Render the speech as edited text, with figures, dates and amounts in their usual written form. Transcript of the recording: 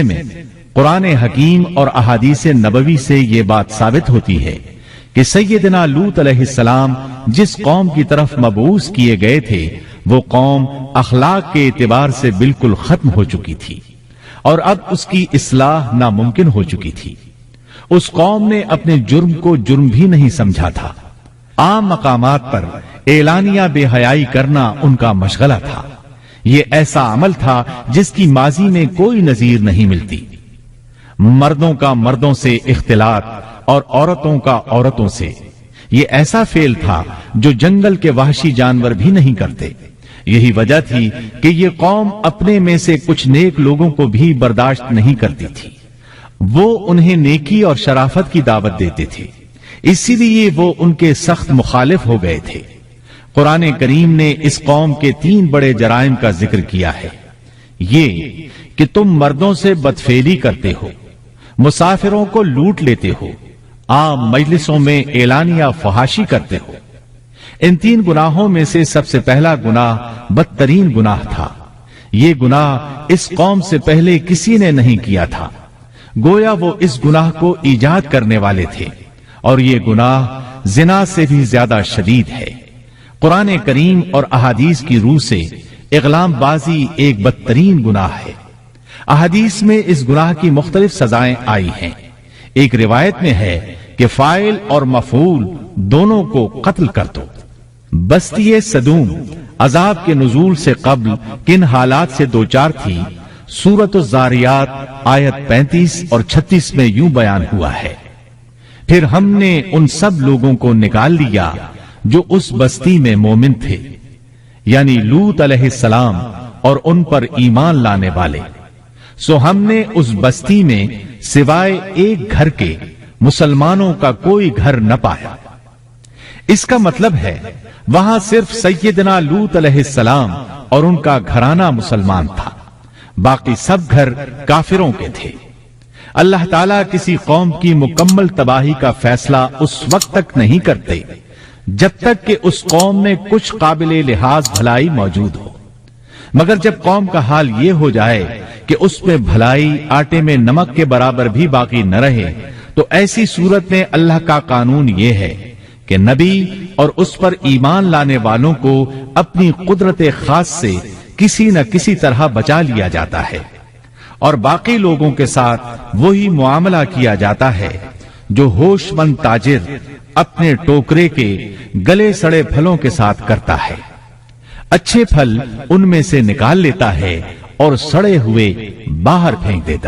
میں قرآن حکیم اور احادیث نبوی سے یہ بات ثابت ہوتی ہے کہ سیدنا لوط علیہ السلام جس قوم کی طرف مبعوث کیے گئے تھے وہ قوم اخلاق کے اعتبار سے بالکل ختم ہو چکی تھی اور اب اس کی اصلاح ناممکن ہو چکی تھی۔ اس قوم نے اپنے جرم کو جرم بھی نہیں سمجھا تھا۔ عام مقامات پر اعلانیہ بے حیائی کرنا ان کا مشغلہ تھا۔ یہ ایسا عمل تھا جس کی ماضی میں کوئی نظیر نہیں ملتی۔ مردوں کا مردوں سے اختلاط اور عورتوں کا عورتوں سے، یہ ایسا فعل تھا جو جنگل کے وحشی جانور بھی نہیں کرتے۔ یہی وجہ تھی کہ یہ قوم اپنے میں سے کچھ نیک لوگوں کو بھی برداشت نہیں کرتی تھی۔ وہ انہیں نیکی اور شرافت کی دعوت دیتے تھے، اسی لیے وہ ان کے سخت مخالف ہو گئے تھے۔ قرآن کریم نے اس قوم کے 3 بڑے جرائم کا ذکر کیا ہے۔ یہ کہ تم مردوں سے بدفعلی کرتے ہو، مسافروں کو لوٹ لیتے ہو، عام مجلسوں میں اعلانیہ فحاشی کرتے ہو۔ ان 3 گناہوں میں سے سب سے پہلا گناہ بدترین گناہ تھا۔ یہ گناہ اس قوم سے پہلے کسی نے نہیں کیا تھا، گویا وہ اس گناہ کو ایجاد کرنے والے تھے، اور یہ گناہ زنا سے بھی زیادہ شدید ہے۔ قرآن کریم اور احادیث کی روح سے اغلام بازی ایک بدترین گناہ ہے۔ احادیث میں اس گناہ کی مختلف سزائیں آئی ہیں۔ ایک روایت میں ہے کہ فاعل اور مفعول دونوں کو قتل کر دو۔ بستی سدوم عذاب کے نزول سے قبل کن حالات سے دوچار تھی، سورۃ الزاریات آیت 35 اور 36 میں یوں بیان ہوا ہے: پھر ہم نے ان سب لوگوں کو نکال لیا جو اس بستی میں مومن تھے، یعنی لوط علیہ السلام اور ان پر ایمان لانے والے، سو ہم نے اس بستی میں سوائے ایک گھر کے مسلمانوں کا کوئی گھر نہ پایا۔ اس کا مطلب ہے وہاں صرف سیدنا لوط علیہ السلام اور ان کا گھرانہ مسلمان تھا، باقی سب گھر کافروں کے تھے۔ اللہ تعالیٰ کسی قوم کی مکمل تباہی کا فیصلہ اس وقت تک نہیں کرتے جب تک کہ اس قوم میں کچھ قابل لحاظ بھلائی موجود ہو، مگر جب قوم کا حال یہ ہو جائے کہ اس میں بھلائی آٹے میں نمک کے برابر بھی باقی نہ رہے، تو ایسی صورت میں اللہ کا قانون یہ ہے کہ نبی اور اس پر ایمان لانے والوں کو اپنی قدرت خاص سے کسی نہ کسی طرح بچا لیا جاتا ہے، اور باقی لوگوں کے ساتھ وہی معاملہ کیا جاتا ہے جو ہوش مند تاجر اپنے ٹوکرے کے گلے سڑے پھلوں کے ساتھ کرتا ہے۔ اچھے پھل ان میں سے نکال لیتا ہے اور سڑے ہوئے باہر پھینک دیتا ہے۔